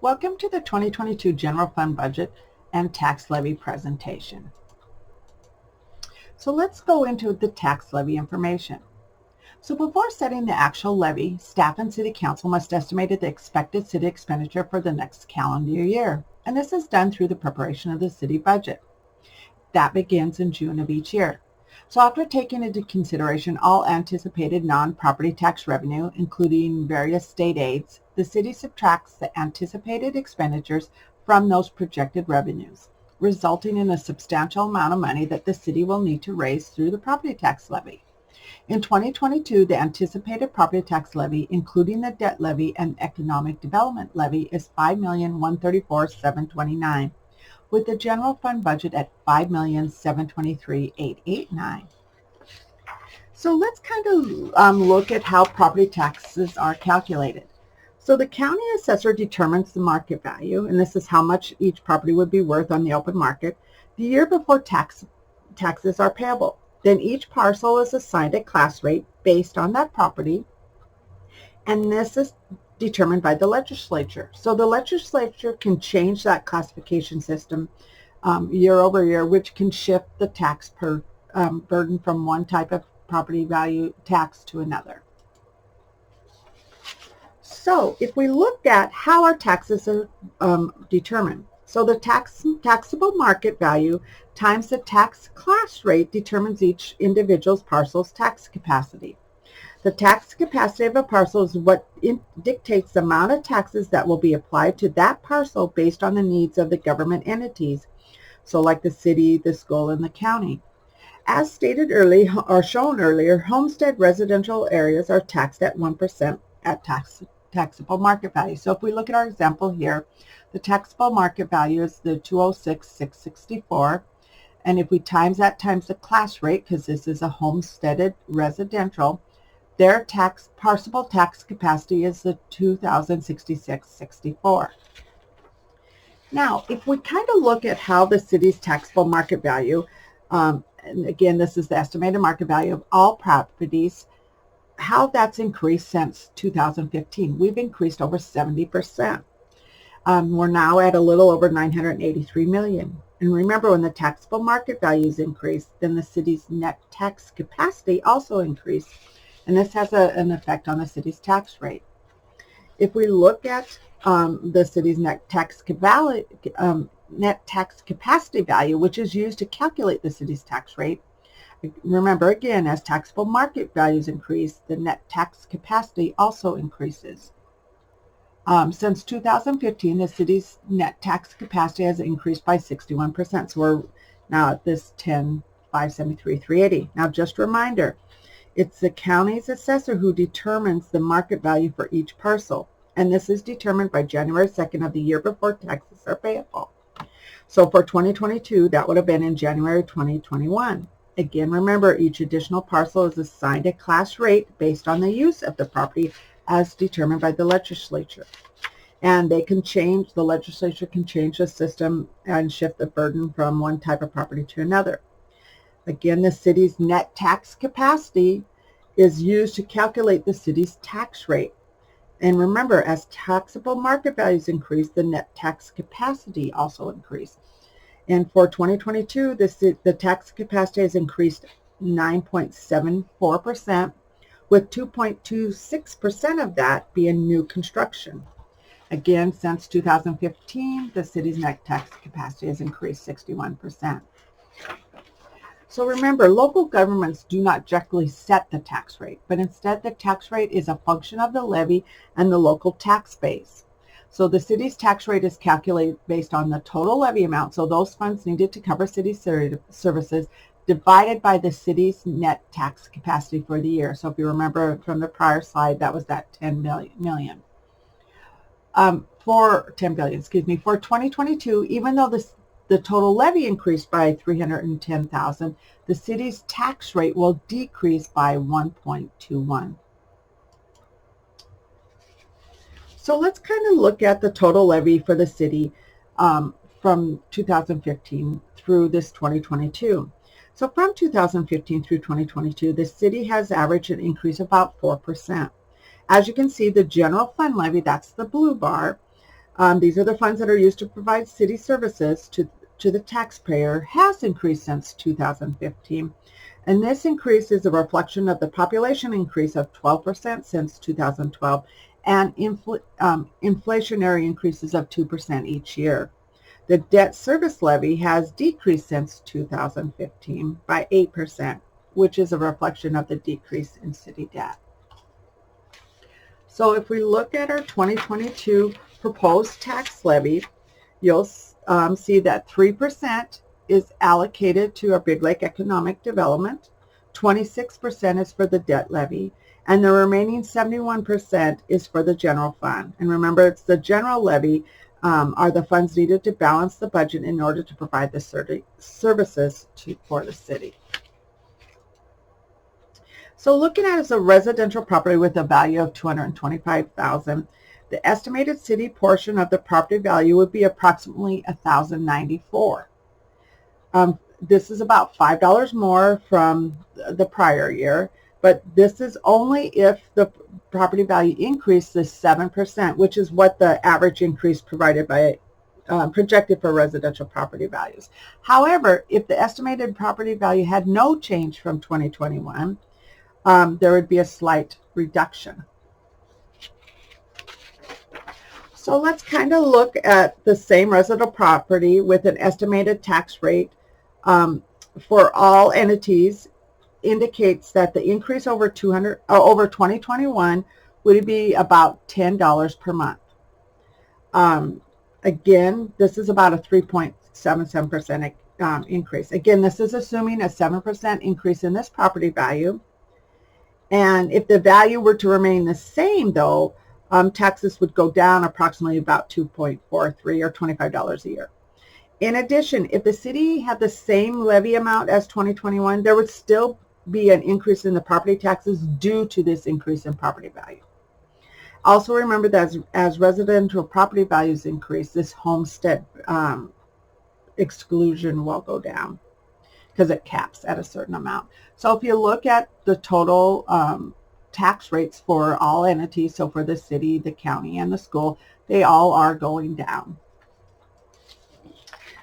Welcome to the 2022 General Fund Budget and Tax Levy presentation. So let's go into the tax levy information. So before setting the actual levy, staff and City Council must estimate the expected city expenditure for the next calendar year, and this is done through the preparation of the city budget. That begins in June of each year. So after taking into consideration all anticipated non-property tax revenue, including various state aids, the city subtracts the anticipated expenditures from those projected revenues, resulting in a substantial amount of money that the city will need to raise through the property tax levy. In 2022, the anticipated property tax levy, including the debt levy and economic development levy, is $5,134,729. with the general fund budget at $5,723,889. So let's kind of look at how property taxes are calculated. So the county assessor determines the market value, and this is how much each property would be worth on the open market, the year before taxes are payable. Then each parcel is assigned a class rate based on that property, and this is determined by the legislature. So the legislature can change that classification system year over year, which can shift the tax burden from one type of property value tax to another. So if we look at how our taxes are determined, so the taxable market value times the tax class rate determines each individual's parcel's tax capacity. The tax capacity of a parcel is what dictates the amount of taxes that will be applied to that parcel based on the needs of the government entities, so like the city, the school, and the county. As stated earlier, or shown earlier, homestead residential areas are taxed at 1% at taxable market value. So if we look at our example here, the taxable market value is the $206,664, and if we times that times the class rate, because this is a homesteaded residential, their parcelable tax capacity is the $2,066.64. Now, if we kind of look at how the city's taxable market value, and again, this is the estimated market value of all properties, how that's increased since 2015. We've increased over 70%. We're now at a little over $983 million. And remember, when the taxable market values increase, then the city's net tax capacity also increased. And this has an effect on the city's tax rate. If we look at the city's net tax capacity value, which is used to calculate the city's tax rate, remember again, as taxable market values increase, the net tax capacity also increases. Since 2015, the city's net tax capacity has increased by 61%. So we're now at this $10,573,380. Now, just a reminder, it's the county's assessor who determines the market value for each parcel, and this is determined by January 2nd of the year before taxes are payable. So for 2022, that would have been in January 2021. Again, remember, each additional parcel is assigned a class rate based on the use of the property as determined by the legislature. And they can change, the legislature can change the system and shift the burden from one type of property to another. Again, the city's net tax capacity is used to calculate the city's tax rate. And remember, as taxable market values increase, the net tax capacity also increased. And for 2022, the tax capacity has increased 9.74%, with 2.26% of that being new construction. Again, since 2015, the city's net tax capacity has increased 61%. So remember, local governments do not directly set the tax rate, but instead the tax rate is a function of the levy and the local tax base. So the city's tax rate is calculated based on the total levy amount, so those funds needed to cover city services, divided by the city's net tax capacity for the year. So if you remember from the prior slide, that was that $10 billion. For 2022, even though the total levy increased by $310,000, the city's tax rate will decrease by 1.21. So let's kind of look at the total levy for the city from 2015 through this 2022. So from 2015 through 2022, the city has averaged an increase of about 4%. As you can see, the general fund levy, that's the blue bar, These are the funds that are used to provide city services to the taxpayer, has increased since 2015. And this increase is a reflection of the population increase of 12% since 2012 and inflationary increases of 2% each year. The debt service levy has decreased since 2015 by 8%, which is a reflection of the decrease in city debt. So if we look at our 2022 proposed tax levy, you'll see that 3% is allocated to our Big Lake Economic Development, 26% is for the debt levy, and the remaining 71% is for the general fund. And remember, it's the general levy are the funds needed to balance the budget in order to provide the services for the city. So looking at it as a residential property with a value of $225,000, the estimated city portion of the property value would be approximately $1,094. This is about $5 more from the prior year, but this is only if the property value increases 7%, which is what the average increase provided by projected for residential property values. However, if the estimated property value had no change from 2021, there would be a slight reduction. So let's kind of look at the same residential property with an estimated tax rate for all entities. Indicates that the increase over 2021 would be about $10 per month. Again, this is about a 3.77% increase. Again, this is assuming a 7% increase in this property value. And if the value were to remain the same, though, taxes would go down approximately about 2.43 or $25 a year. In addition, if the city had the same levy amount as 2021, there would still be an increase in the property taxes due to this increase in property value. Also remember that as residential property values increase, this homestead exclusion will go down because it caps at a certain amount. So if you look at the total tax rates for all entities, so for the city, the county, and the school, they all are going down.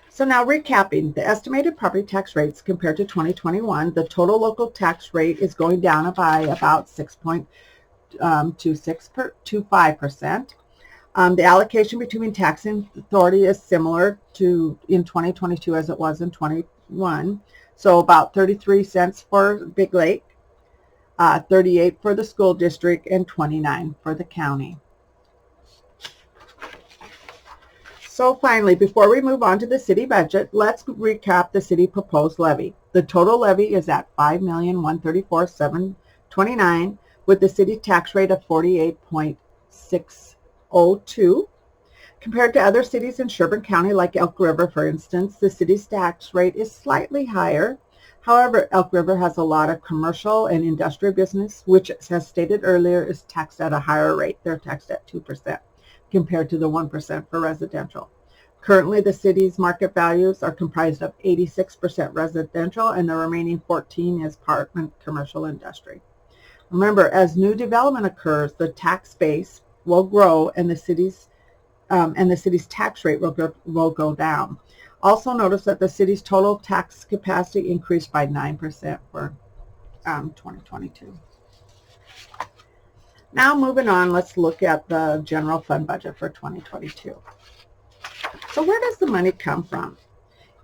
So now recapping, the estimated property tax rates compared to 2021, the total local tax rate is going down by about 6.25%. The allocation between taxing authority is similar to in 2022 as it was in 21. So about 33 cents for Big Lake, 38 for the school district, and 29 for the county. So finally, before we move on to the city budget, let's recap the city proposed levy. The total levy is at $5,134,729 with the city tax rate of 48.602. Compared to other cities in Sherburne County like Elk River, for instance, the city's tax rate is slightly higher. However, Elk River has a lot of commercial and industrial business, which, as stated earlier, is taxed at a higher rate. They're taxed at 2%. Compared to the 1% for residential. Currently, the city's market values are comprised of 86% residential and the remaining 14% is apartment, commercial, industry. Remember, as new development occurs, the tax base will grow and the city's tax rate will go down. Also notice that the city's total tax capacity increased by 9% for 2022. Now moving on, let's look at the general fund budget for 2022. So where does the money come from?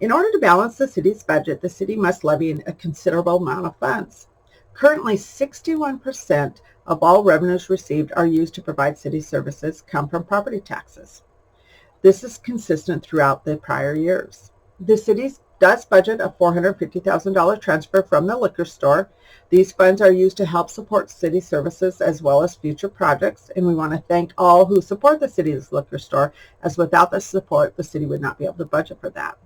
In order to balance the city's budget, the city must levy a considerable amount of funds. Currently, 61% of all revenues received are used to provide city services come from property taxes. This is consistent throughout the prior years. The city does budget a $450,000 transfer from the liquor store. These funds are used to help support city services as well as future projects, and we want to thank all who support the city's liquor store, as without the support, the city would not be able to budget for that.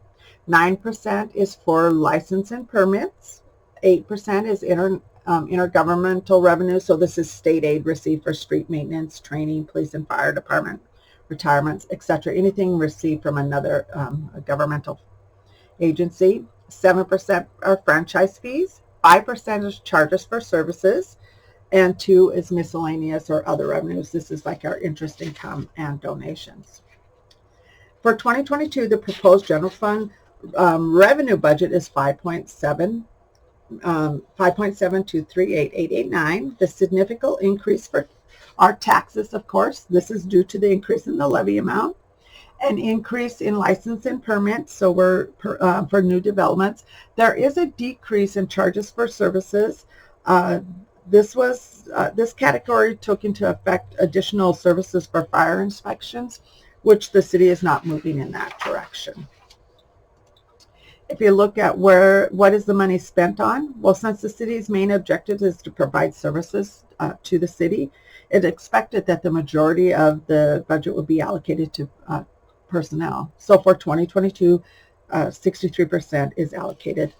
9% is for license and permits. 8% is intergovernmental revenue, so this is state aid received for street maintenance, training, police and fire department, retirements, etc. Anything received from another governmental agency. 7% are franchise fees. 5% is charges for services, and 2% is miscellaneous or other revenues. This is like our interest income and donations. For 2022, the proposed general fund revenue budget is 5.7238889. The significant increase for our taxes, of course, this is due to the increase in the levy amount, an increase in license and permits, so we're for new developments. There is a decrease in charges for services. This category took into effect additional services for fire inspections, which the city is not moving in that direction. If you look at what is the money spent on, well, since the city's main objective is to provide services to the city, it's expected that the majority of the budget will be allocated to personnel. So for 2022, 63% is allocated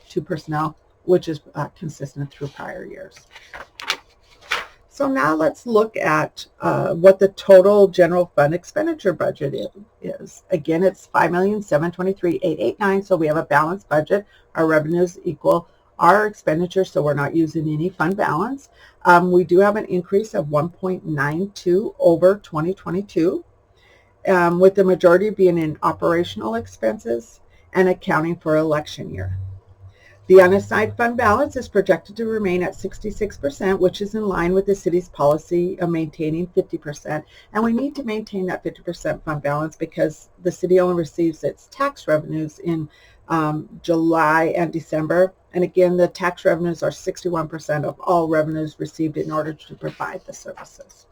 to personnel, which is consistent through prior years. So now let's look at what the total general fund expenditure budget is. Again, it's $5,723,889, so we have a balanced budget. Our revenues equal our expenditures, so we're not using any fund balance. We do have an increase of 1.92 over 2022, with the majority being in operational expenses and accounting for election year. The unassigned fund balance is projected to remain at 66%, which is in line with the city's policy of maintaining 50%. And we need to maintain that 50% fund balance because the city only receives its tax revenues in July and December. And again, the tax revenues are 61% of all revenues received in order to provide the services.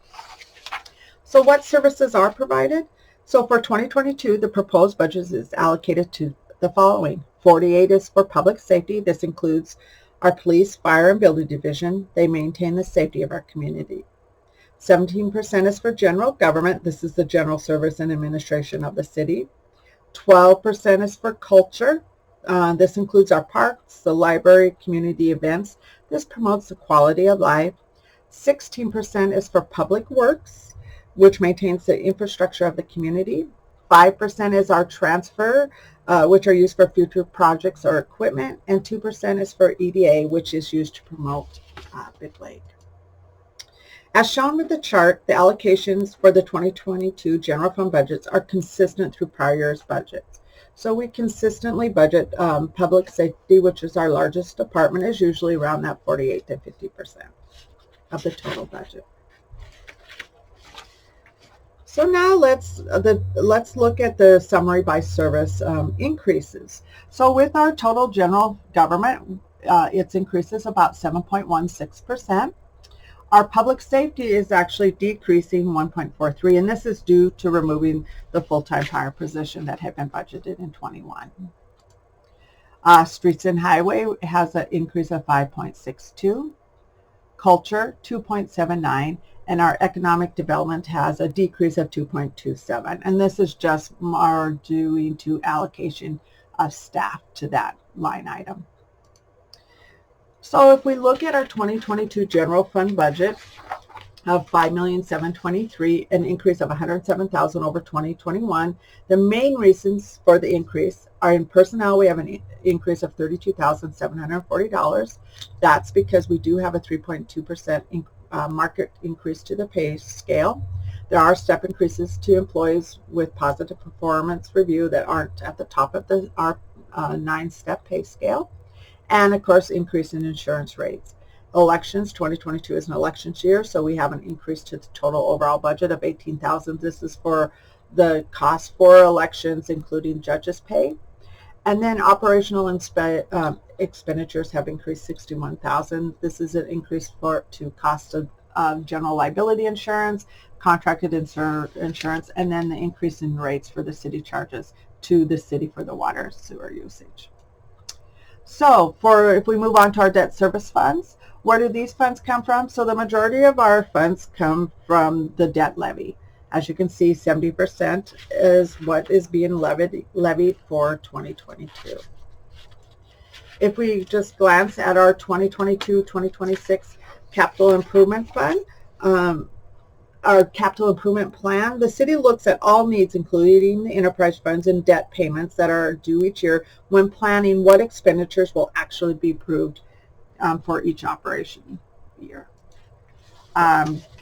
So what services are provided? So for 2022, the proposed budget is allocated to the following. 48 is for public safety. This includes our police, fire, and building division. They maintain the safety of our community. 17% is for general government. This is the general service and administration of the city. 12% is for culture. This includes our parks, the library, community events. This promotes the quality of life. 16% is for public works, which maintains the infrastructure of the community. 5% is our transfer, which are used for future projects or equipment, and 2% is for EDA, which is used to promote Big Lake. As shown with the chart, the allocations for the 2022 general fund budgets are consistent through prior year's budgets. So we consistently budget public safety, which is our largest department, is usually around that 48 to 50% of the total budget. So now let's look at the summary by service increases. So with our total general government, its increases about 7.16%. Our public safety is actually decreasing 1.43, and this is due to removing the full-time hire position that had been budgeted in 21. Streets and highway has an increase of 5.62. Culture 2.79. And our economic development has a decrease of 2.27. And this is just more due to allocation of staff to that line item. So if we look at our 2022 general fund budget of $5,723,000, an increase of $107,000 over 2021, the main reasons for the increase are in personnel. We have an increase of $32,740. That's because we do have a 3.2% market increase to the pay scale. There are step increases to employees with positive performance review that aren't at the top of our 9-step pay scale. And of course, increase in insurance rates. Elections, 2022 is an elections year, so we have an increase to the total overall budget of $18,000. This is for the cost for elections, including judges' pay. And then operational expenditures have increased $61,000. This is an increase to cost of general liability insurance, contracted insurance, and then the increase in rates for the city charges to the city for the water sewer usage. So if we move on to our debt service funds, where do these funds come from? So the majority of our funds come from the debt levy. As you can see, 70% is what is being levied for 2022. If we just glance at our 2022-2026 capital improvement fund, our capital improvement plan, the city looks at all needs, including the enterprise funds and debt payments that are due each year when planning what expenditures will actually be approved for each operation year.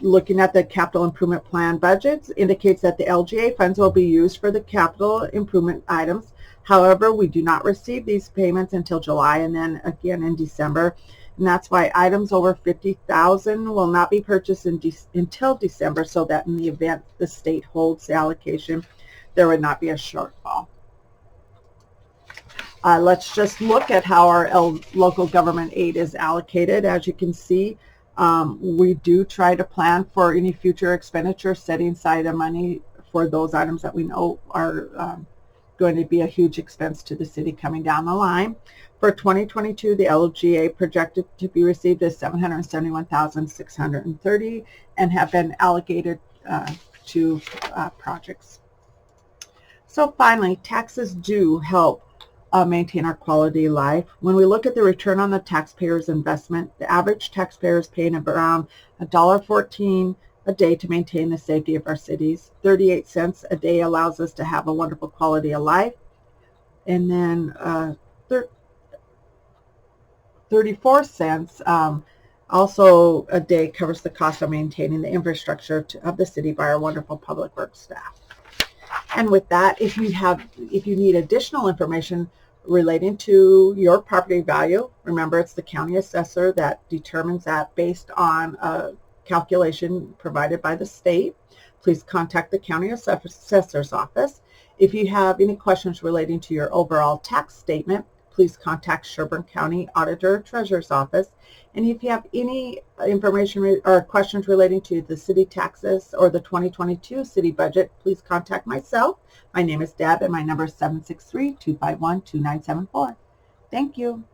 Looking at the capital improvement plan budgets indicates that the LGA funds will be used for the capital improvement items. However, we do not receive these payments until July and then again in December. And that's why items over $50,000 will not be purchased until December, so that in the event the state holds the allocation, there would not be a shortfall. Let's just look at how our local government aid is allocated. As you can see, we do try to plan for any future expenditure, setting aside the money for those items that we know are going to be a huge expense to the city coming down the line. For 2022, the LGA projected to be received as $771,630 and have been allocated to projects. So finally, taxes do help maintain our quality of life. When we look at the return on the taxpayer's investment, the average taxpayer is paying around $1.14 a day to maintain the safety of our cities. 38 cents a day allows us to have a wonderful quality of life. And then 34 cents also a day covers the cost of maintaining the infrastructure of the city by our wonderful public works staff. And with that, if you need additional information relating to your property value, remember it's the county assessor that determines that based on a calculation provided by the state. Please contact the county assessor's office. If you have any questions relating to your overall tax statement, please contact Sherburne County Auditor Treasurer's Office. And if you have any information or questions relating to the city taxes or the 2022 city budget, please contact myself. My name is Deb and my number is 763-251-2974. Thank you.